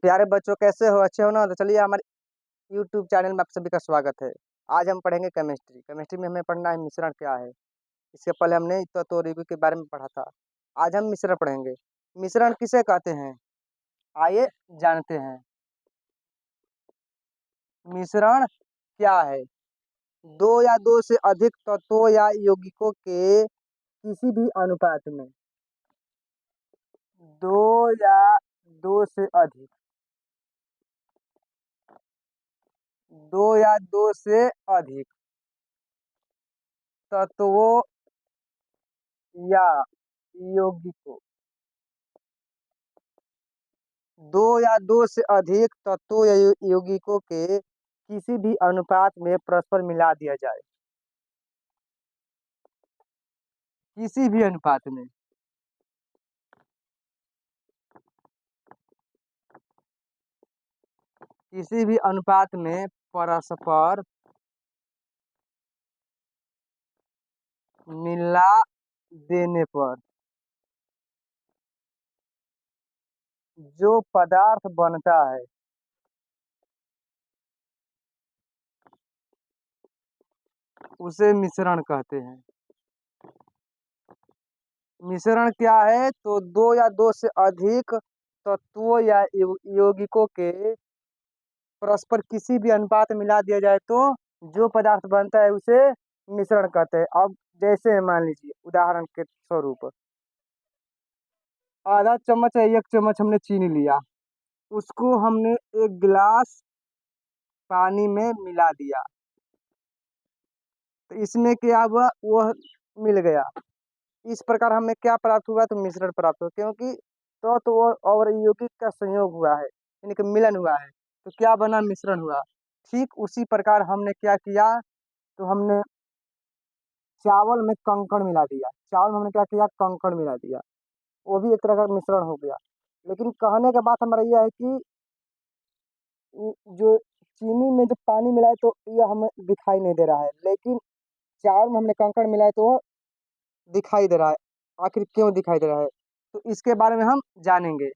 प्यारे बच्चों, कैसे हो? अच्छे हो ना? तो चलिए, हमारे यूट्यूब चैनल में आप सभी का स्वागत है। आज हम पढ़ेंगे केमिस्ट्री। केमिस्ट्री में हमें पढ़ना है मिश्रण क्या है। इसके पहले हमने तत्व और यौगिक के बारे में पढ़ा था। आज हम मिश्रण पढ़ेंगे। मिश्रण किसे कहते हैं? आइए जानते हैं। मिश्रण क्या है? दो या दो से अधिक तत्वों या यौगिकों के किसी भी अनुपात में, दो या दो से अधिक, दो या दो से अधिक तत्वों या यौगिकों, दो या दो से अधिक तत्वों या यौगिकों के किसी भी अनुपात में परस्पर मिला दिया जाए। किसी भी अनुपात में, किसी भी अनुपात में परस्पर मिला देने पर जो पदार्थ बनता है उसे मिश्रण कहते हैं। मिश्रण क्या है? तो दो या दो से अधिक तत्वों या यौगिकों के परस्पर किसी भी अनुपात में मिला दिया जाए तो जो पदार्थ बनता है उसे मिश्रण कहते हैं। अब जैसे मान लीजिए, उदाहरण के स्वरूप, आधा चम्मच या एक चम्मच हमने चीनी लिया, उसको हमने एक गिलास पानी में मिला दिया, तो इसमें क्या हुआ? वह मिल गया। इस प्रकार हमें क्या प्राप्त हुआ? तो मिश्रण प्राप्त हुआ, क्योंकि तत्व और यौगिक का संयोग हुआ है, यानी कि मिलन हुआ है, तो क्या बना? मिश्रण हुआ। ठीक उसी प्रकार हमने क्या किया? तो हमने चावल में कंकड़ मिला दिया। चावल में हमने क्या किया? कंकड़ मिला दिया। वो भी एक तरह का मिश्रण हो गया। लेकिन कहने का बात हमारा यह है कि जो चीनी में जो पानी मिला है तो यह हमें दिखाई नहीं दे रहा है, लेकिन चावल में हमने कंकड़ मिलाया तो वो दिखाई दे रहा है। आखिर क्यों दिखाई दे रहा है? तो इसके बारे में हम जानेंगे।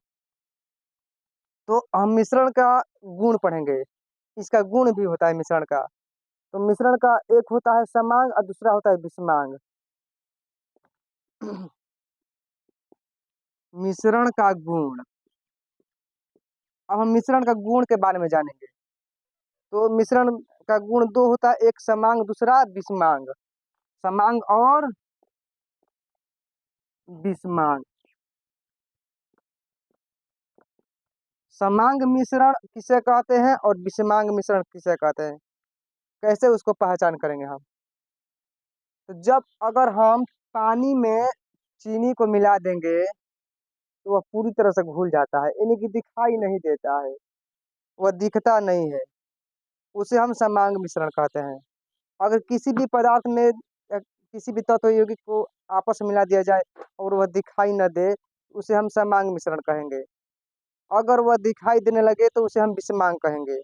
तो हम मिश्रण का गुण पढ़ेंगे। इसका गुण भी होता है मिश्रण का। तो मिश्रण का एक होता है समांग और दूसरा होता है विषमांग। मिश्रण का गुण। अब हम मिश्रण का गुण के बारे में जानेंगे। तो मिश्रण का गुण दो होता है, एक समांग, दूसरा विषमांग। समांग और विषमांग। समांग मिश्रण किसे कहते हैं और विषमांग मिश्रण किसे कहते हैं? कैसे उसको पहचान करेंगे हम? तो जब अगर हम पानी में चीनी को मिला देंगे तो वह पूरी तरह से घुल जाता है, यानी कि दिखाई नहीं देता है, वह दिखता नहीं है। उसे हम समांग मिश्रण कहते हैं। अगर किसी भी पदार्थ में किसी भी तत्व यौगिक को आपस में मिला दिया जाए और वह दिखाई न दे, उसे हम समांग मिश्रण कहेंगे। अगर वह दिखाई देने लगे तो उसे हम विषमांग कहेंगे।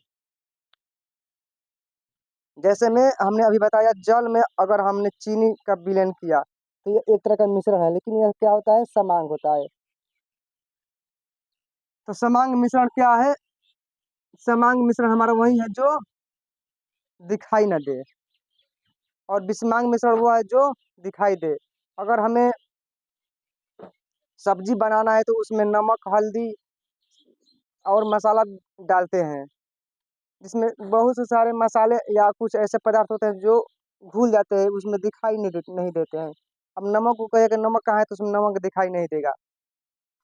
जैसे में हमने अभी बताया, जल में अगर हमने चीनी का विलयन किया तो ये एक तरह का मिश्रण है, लेकिन यह क्या होता है? समांग होता है। तो समांग मिश्रण क्या है? समांग मिश्रण हमारा वही है जो दिखाई न दे, और विषमांग मिश्रण वो है जो दिखाई दे। अगर हमें सब्जी बनाना है तो उसमें नमक, हल्दी और मसाला डालते हैं, जिसमें बहुत से सारे मसाले या कुछ ऐसे पदार्थ होते हैं जो घुल जाते हैं, उसमें दिखाई नहीं देते हैं। अब नमक को कहेगा नमक कहाँ है, तो उसमें नमक दिखाई नहीं देगा।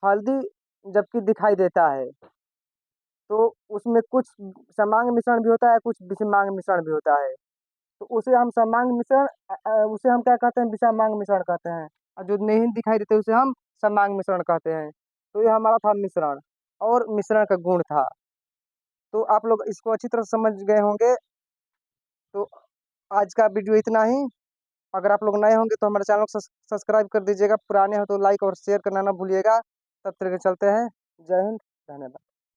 हल्दी जबकि दिखाई देता है, तो उसमें कुछ समांग मिश्रण भी होता है, कुछ विषमांग मिश्रण भी होता है। तो उसे हम समांग मिश्रण उसे हम क्या कहते हैं? विषमांग मिश्रण कहते हैं। और जो नहीं दिखाई देते उसे हम समांग मिश्रण कहते हैं। तो ये हमारा था मिश्रण, और मिश्रण का गुण था। तो आप लोग इसको अच्छी तरह समझ गए होंगे। तो आज का वीडियो इतना ही। अगर आप लोग नए होंगे तो हमारे चैनल को सब्सक्राइब कर दीजिएगा, पुराने हो तो लाइक और शेयर करना ना भूलिएगा। तब तक के चलते हैं। जय हिंद, धन्यवाद।